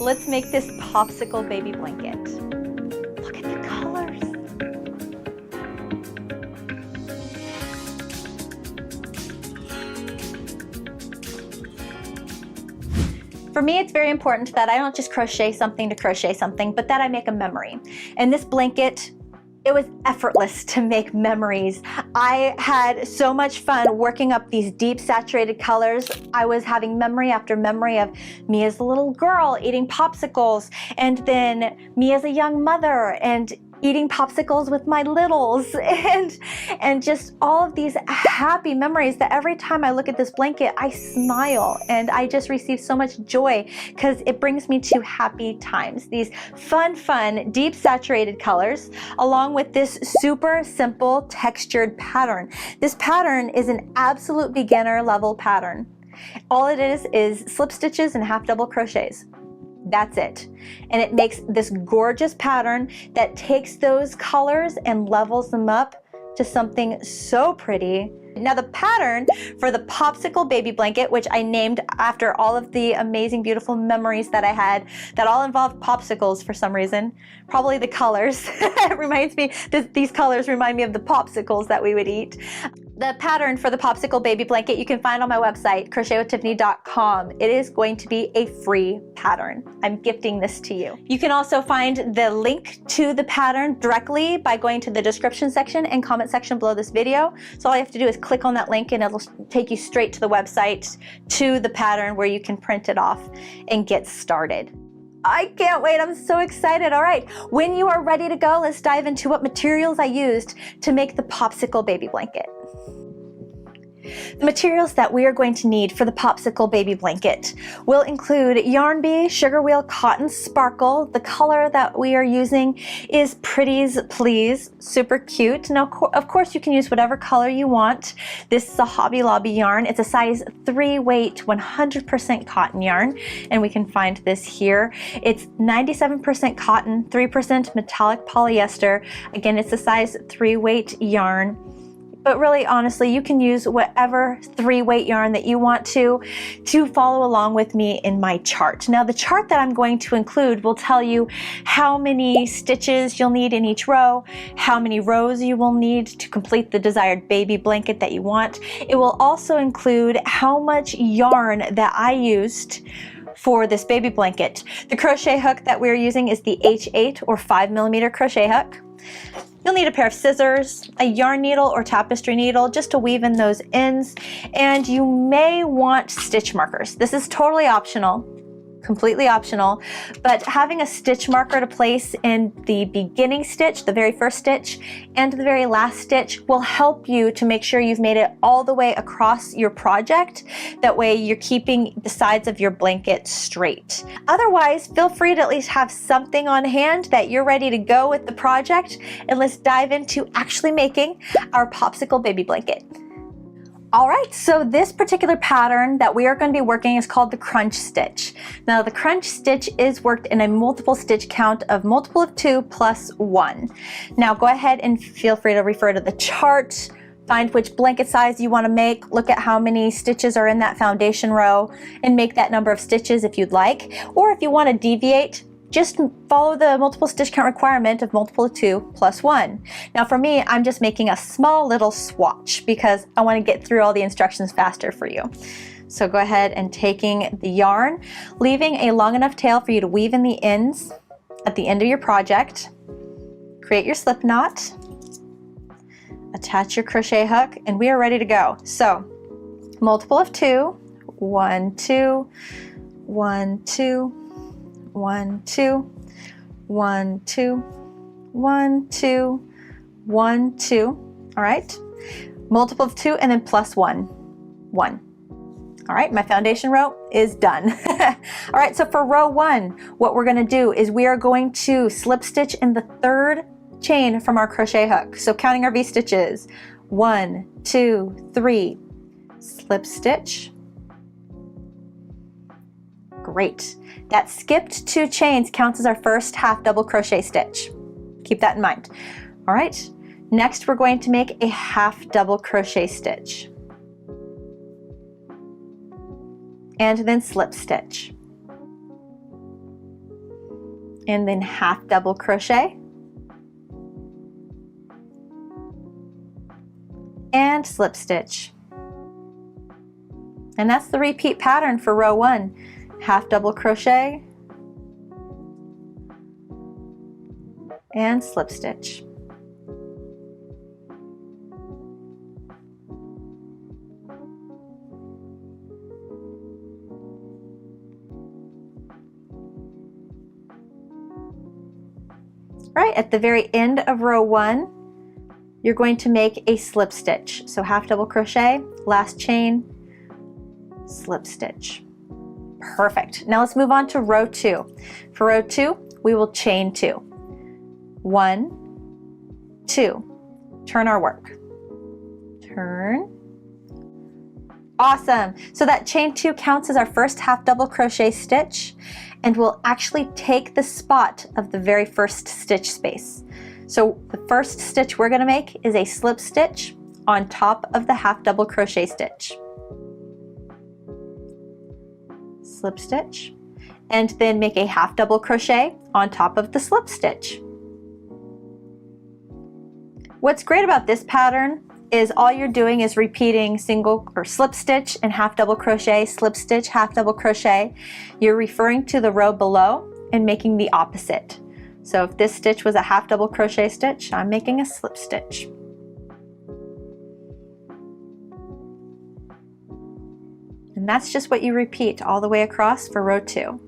Let's make this popsicle baby blanket. Look at the colors. For me, it's very important that I don't just crochet something to crochet something, but that I make a memory. And this blanket, it was effortless to make memories. I had so much fun working up these deep saturated colors. I was having memory after memory of me as a little girl eating popsicles, and then me as a young mother and eating popsicles with my littles, and just all of these happy memories that every time I look at this blanket, I smile and I just receive so much joy because it brings me to happy times. These fun, deep saturated colors, along with this super simple textured pattern. This pattern is an absolute beginner level pattern. All it is slip stitches and half double crochets. That's it. And it makes this gorgeous pattern that takes those colors and levels them up to something so pretty. Now the pattern for the Popsicle Baby Blanket, which I named after all of the amazing, beautiful memories that I had that all involved popsicles for some reason. Probably the colors. It reminds me, these colors remind me of the popsicles that we would eat. The pattern for the Popsicle Baby Blanket you can find on my website, crochetwithtiffany.com. It is going to be a free pattern. I'm gifting this to you. You can also find the link to the pattern directly by going to the description section and comment section below this video. So all you have to do is click on that link and it'll take you straight to the website, to the pattern where you can print it off and get started. I can't wait, I'm so excited. All right, when you are ready to go, let's dive into what materials I used to make the Popsicle Baby Blanket. The materials that we are going to need for the Popsicle Baby Blanket will include Yarn Bee Sugar Wheel Cotton Sparkle. The color that we are using is Pretties Please, super cute. Now, of course, you can use whatever color you want. This is a Hobby Lobby yarn. It's a size 3 weight, 100% cotton yarn, and we can find this here. It's 97% cotton, 3% metallic polyester. Again, it's a size 3 weight yarn. But really, honestly, you can use whatever 3 weight yarn that you want to follow along with me in my chart. Now, the chart that I'm going to include will tell you how many stitches you'll need in each row, how many rows you will need to complete the desired baby blanket that you want. It will also include how much yarn that I used for this baby blanket. The crochet hook that we're using is the H8 or 5mm crochet hook. You'll need a pair of scissors, a yarn needle or tapestry needle just to weave in those ends, and you may want stitch markers. This is totally optional, completely optional, but having a stitch marker to place in the beginning stitch, the very first stitch, and the very last stitch will help you to make sure you've made it all the way across your project. That way you're keeping the sides of your blanket straight. Otherwise, feel free to at least have something on hand that you're ready to go with the project, and let's dive into actually making our Popsicle Baby Blanket. All right, so this particular pattern that we are going to be working is called the crunch stitch. Now the crunch stitch is worked in a multiple stitch count of multiple of 2 plus 1. Now go ahead and feel free to refer to the chart, find which blanket size you want to make, look at how many stitches are in that foundation row, and make that number of stitches if you'd like. Or if you want to deviate, just follow the multiple stitch count requirement of multiple of 2 plus 1. Now for me, I'm just making a small little swatch because I want to get through all the instructions faster for you. So go ahead and taking the yarn, leaving a long enough tail for you to weave in the ends at the end of your project. Create your slip knot, attach your crochet hook, and we are ready to go. So multiple of 2, 1, 2, 1, 2, 1, 2, 1, 2, 1, 2, 1, 2. All right, multiple of 2 and then plus 1, 1. All right, my foundation row is done. All right, so for row 1, what we're going to do is we are going to slip stitch in the 3rd chain from our crochet hook. So counting our V stitches, 1, 2, 3, slip stitch. Great. That skipped 2 chains counts as our first half double crochet stitch. Keep that in mind. All right, next we're going to make a half double crochet stitch and then slip stitch. and then half double crochet and slip stitch. And that's the repeat pattern for row 1. Half double crochet and slip stitch. Right, at the very end of row 1, you're going to make a slip stitch. So half double crochet, last chain, slip stitch. Perfect. Now let's move on to row 2. For row 2, we will chain 2. 1, 2. Turn our work. Turn. Awesome. So that chain 2 counts as our first half double crochet stitch, and we'll actually take the spot of the very first stitch space. So the first stitch we're going to make is a slip stitch on top of the half double crochet stitch. Slip stitch, and then make a half double crochet on top of the slip stitch. What's great about this pattern is all you're doing is repeating single or slip stitch and half double crochet, slip stitch, half double crochet. You're referring to the row below and making the opposite. So if this stitch was a half double crochet stitch, I'm making a slip stitch. And that's just what you repeat all the way across for row 2.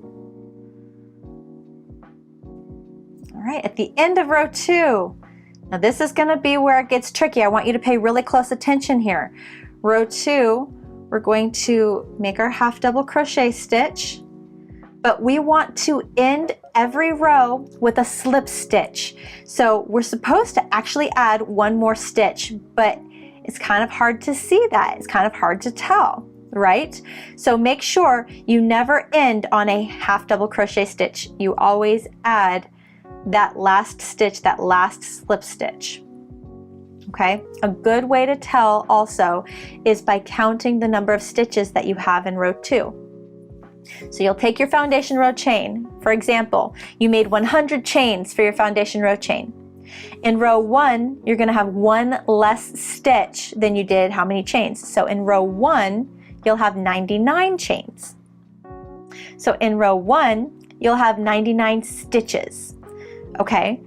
All right, at the end of row 2, now this is going to be where it gets tricky. I want you to pay really close attention here. Row 2, we're going to make our half double crochet stitch, but we want to end every row with a slip stitch. So we're supposed to actually add one more stitch, but it's kind of hard to see that. It's kind of hard to tell, right? So make sure you never end on a half double crochet stitch. You always add that last stitch, that last slip stitch. Okay, a good way to tell also is by counting the number of stitches that you have in row 2. So you'll take your foundation row chain. For example, you made 100 chains for your foundation row chain. In row 1, you're going to have one less stitch than you did how many chains. So in row 1, you'll have 99 chains. So in row 1, you'll have 99 stitches. Okay,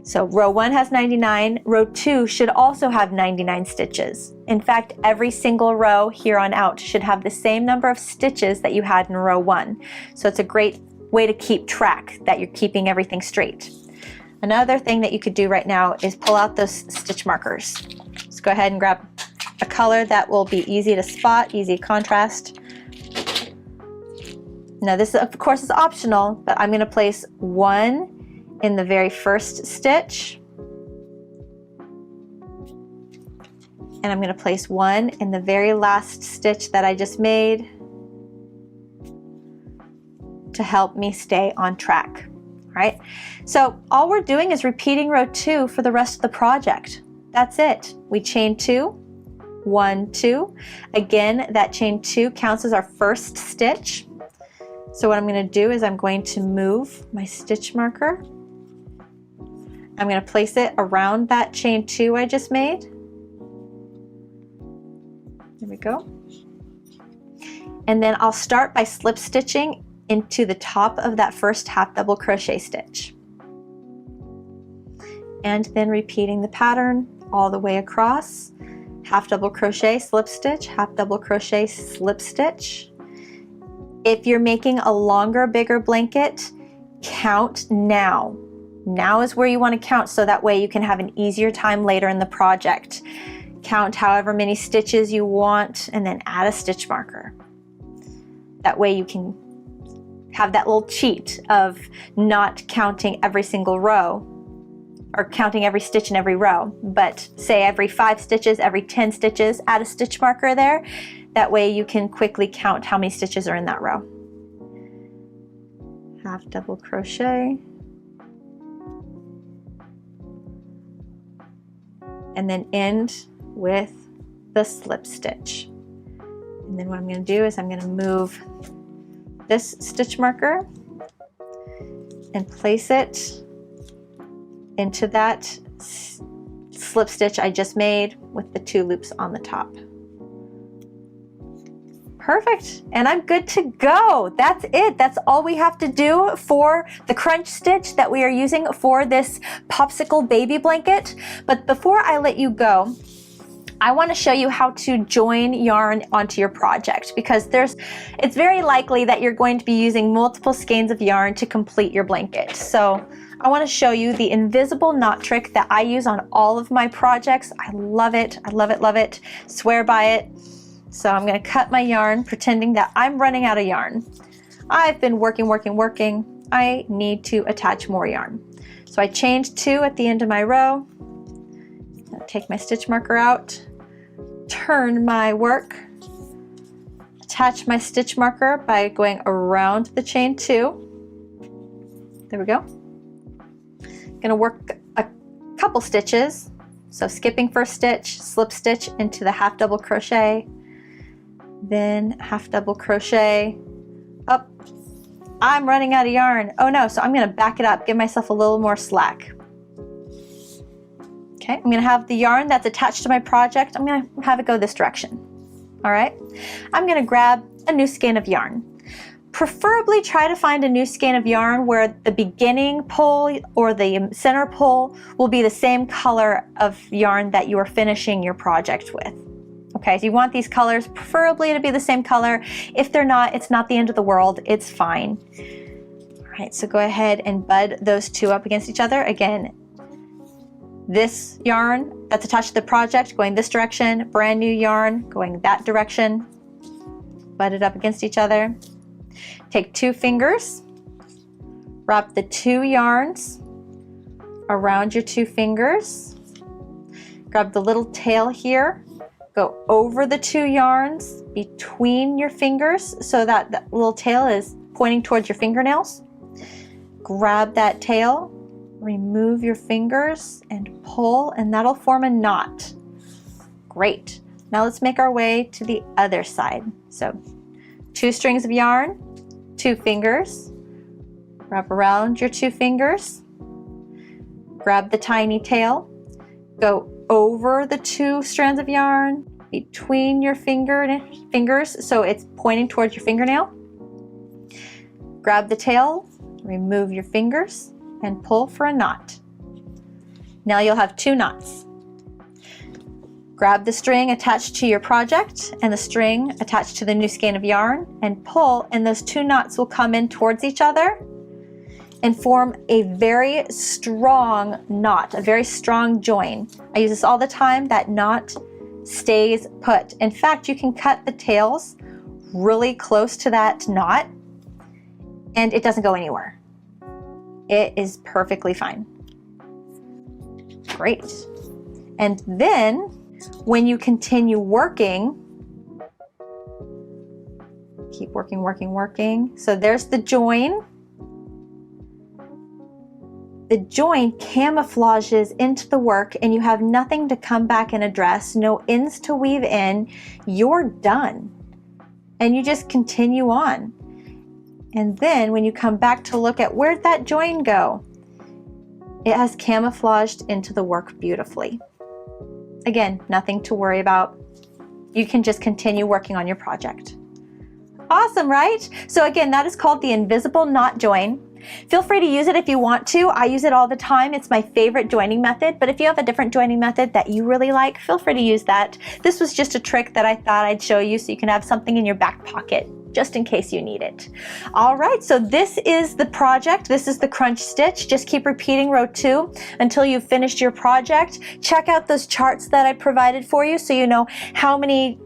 so row 1 has 99, row 2 should also have 99 stitches. In fact, every single row here on out should have the same number of stitches that you had in row 1. So it's a great way to keep track that you're keeping everything straight. Another thing that you could do right now is pull out those stitch markers. Just go ahead and grab a color that will be easy to spot, easy contrast. Now this of course is optional, but I'm going to place one in the very first stitch, and I'm going to place one in the very last stitch that I just made to help me stay on track. All right, so all we're doing is repeating row 2 for the rest of the project. That's it. We chain 2, 1, 2. Again, that chain 2 counts as our first stitch. So what I'm going to do is I'm going to move my stitch marker. I'm going to place it around that chain 2 I just made. There we go. And then I'll start by slip stitching into the top of that first half double crochet stitch. And then repeating the pattern all the way across. Half double crochet, slip stitch, half double crochet, slip stitch. If you're making a longer, bigger blanket, count now. Now is where you want to count, so that way you can have an easier time later in the project. Count however many stitches you want and then add a stitch marker. That way you can have that little cheat of not counting every single row or counting every stitch in every row, but say every 5 stitches, every 10 stitches, add a stitch marker there. That way you can quickly count how many stitches are in that row. Half double crochet. And then end with the slip stitch. And then what I'm going to do is I'm going to move this stitch marker and place it into that slip stitch I just made with the 2 loops on the top. Perfect, and I'm good to go. That's it. That's all we have to do for the crunch stitch that we are using for this Popsicle Baby Blanket. But before I let you go, I want to show you how to join yarn onto your project, because it's very likely that you're going to be using multiple skeins of yarn to complete your blanket. So I want to show you the invisible knot trick that I use on all of my projects. I love it. I love it, love it. Swear by it. So I'm going to cut my yarn, pretending that I'm running out of yarn. I've been working. I need to attach more yarn. So I chained 2 at the end of my row. Take my stitch marker out, turn my work, attach my stitch marker by going around the chain 2. There we go. Gonna work a couple stitches. So skipping first stitch, slip stitch into the half double crochet, then half double crochet up. I'm running out of yarn. Oh no, so I'm gonna back it up, give myself a little more slack. Okay, I'm gonna have the yarn that's attached to my project, I'm gonna have it go this direction. All right, I'm gonna grab a new skein of yarn. Preferably try to find a new skein of yarn where the beginning pull or the center pull will be the same color of yarn that you are finishing your project with. Okay, so you want these colors preferably to be the same color. If they're not, it's not the end of the world, it's fine. All right, so go ahead and bud those 2 up against each other. Again, this yarn that's attached to the project going this direction, brand new yarn going that direction, bud it up against each other. Take 2 fingers, wrap the 2 yarns around your 2 fingers, grab the little tail here, go over the 2 yarns between your fingers so that the little tail is pointing towards your fingernails. Grab that tail, remove your fingers and pull, and that'll form a knot. Great. Now let's make our way to the other side. So 2 strings of yarn, 2 fingers, wrap around your 2 fingers, grab the tiny tail, go over the 2 strands of yarn between your fingers so it's pointing towards your fingernail. Grab the tail, remove your fingers, and pull for a knot. Now you'll have 2 knots. Grab the string attached to your project and the string attached to the new skein of yarn and pull, and those 2 knots will come in towards each other and form a very strong knot, a very strong join. I use this all the time. That knot stays put. In fact, you can cut the tails really close to that knot and it doesn't go anywhere. It is perfectly fine. Great. And then when you continue working, keep working. So there's the join. The join camouflages into the work and you have nothing to come back and address, no ends to weave in, you're done. And you just continue on. And then when you come back to look at where'd that join go, it has camouflaged into the work beautifully. Again, nothing to worry about. You can just continue working on your project. Awesome, right? So again, that is called the invisible knot join. Feel free to use it if you want to. I use it all the time. It's my favorite joining method, but if you have a different joining method that you really like, feel free to use that. This was just a trick that I thought I'd show you so you can have something in your back pocket just in case you need it. All right, so this is the project. This is the crunch stitch. Just keep repeating row 2 until you've finished your project. Check out those charts that I provided for you so you know how many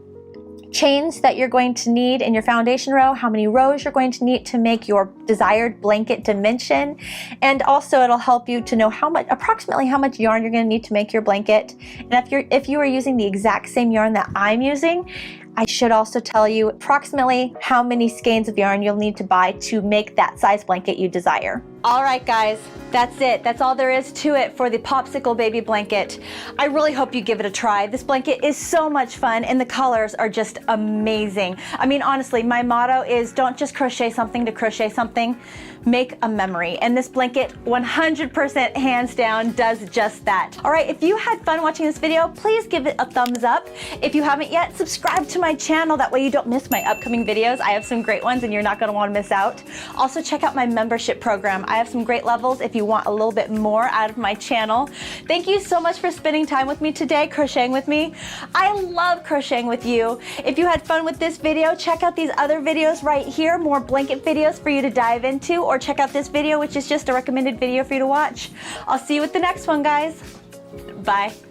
chains that you're going to need in your foundation row, how many rows you're going to need to make your desired blanket dimension, and also it'll help you to know approximately how much yarn you're going to need to make your blanket. And if you are using the exact same yarn that I'm using, I should also tell you approximately how many skeins of yarn you'll need to buy to make that size blanket you desire. All right, guys, that's it. That's all there is to it for the Popsicle Baby Blanket. I really hope you give it a try. This blanket is so much fun and the colors are just amazing. I mean, honestly, my motto is don't just crochet something to crochet something. make a memory. And this blanket 100% hands down does just that. All right, if you had fun watching this video, please give it a thumbs up. If you haven't yet, subscribe to my channel. That way you don't miss my upcoming videos. I have some great ones and you're not gonna wanna miss out. Also check out my membership program. I have some great levels if you want a little bit more out of my channel. Thank you so much for spending time with me today, crocheting with me. I love crocheting with you. If you had fun with this video, check out these other videos right here, more blanket videos for you to dive into, or check out this video, which is just a recommended video for you to watch. I'll see you with the next one, guys. Bye.